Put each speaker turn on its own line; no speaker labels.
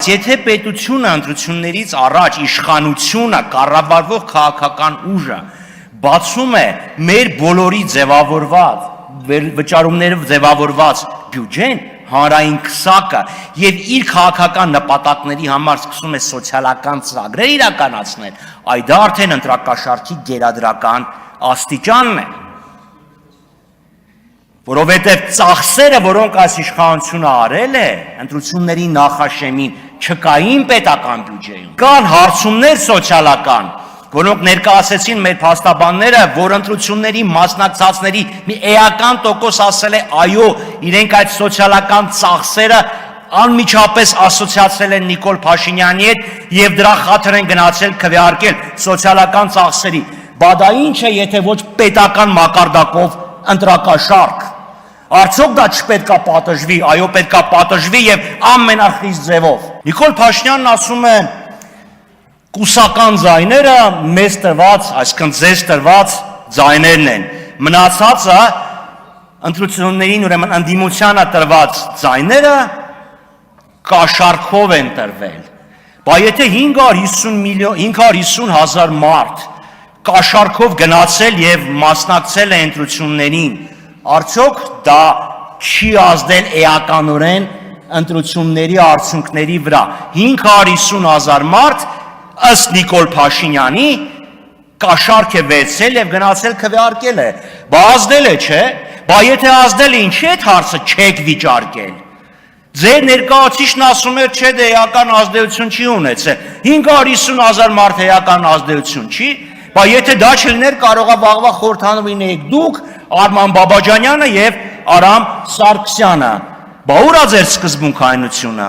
եթե պետությունը ընտրություններից առաջ իշխանությունը կառավարվող քաղաքական ուժը բացում է մեր բոլորի ձևավորված վճարումներով ձևավորված բյուջեն, հանրային քսակը եւ իր քաղաքական նպատակների համար սկսում է սոցիալական ծրագրեր իրականացնել, այդ դա արդեն ընտրակաշառքի գերադրական աստիճանն է։ Որովհետև ծախսերը, որոնք այս իշխանությունը արել է, ընտրությունների նախաշեմին չկային պետական բյուջեում, կան հարցումներ սոցիալական, որոնք ներկայացեցին մեր փաստաբանները, որ ընտրությունների մասնակցածների մի էական տոկոս ասել է այո, իրենք այդ սոցիալական ծախսերը անմիջապես ասոցիացրել են Նիկոլ Փաշինյանի հետ եւ դրա խաթր են գնացել քվեարկել սոցիալական ծախսերի։ Բա դա ինչ է, եթե ոչ պետական մակարդակով ընտրակաշառք։ Արդյոք դա չպետք է պատժվի, այո պետք է պատժվի եւ ամենախիստ ձևով։ Նիկոլ Փաշինյանն ասում է կուսական ձայները մեզ տրված, այսինքն ձեզ տրված ձայներն են։ Մնացածը ընտրություններին ուրեմն ընդդիմությանը տրված ձայները կաշառքով են տրվել։ Բա եթե 550,000 մարդ կաշառքով գնացել եւ մասնակցել է ընտրություններին, արդյոք դա չի ազդել էականորեն ընտրությունների արդյունքների վրա։ 550,000 մարդ ըստ Նիկոլ Փաշինյանի կաշառք է վերցել եւ գնացել քվեարկել է։ Բա ազդել է, չէ՞։ Բա եթե ազդել է, ինչի՞ այդ հարցը չեք վիճարկել։ Ձեր ներկայացուցիչն ասում էր, չէ, դե էական ազդեցություն չի ունեցել։ 550,000 մարդ էական ազդեցություն չի։ Բա եթե դա չլիներ, կարող է վաղվա խորհրդանու լինեիք դուք, Արման Բաբաջանյանը եւ Արամ Սարգսյանը։ Բա ուր է ձեր սկզբունքայնությունը։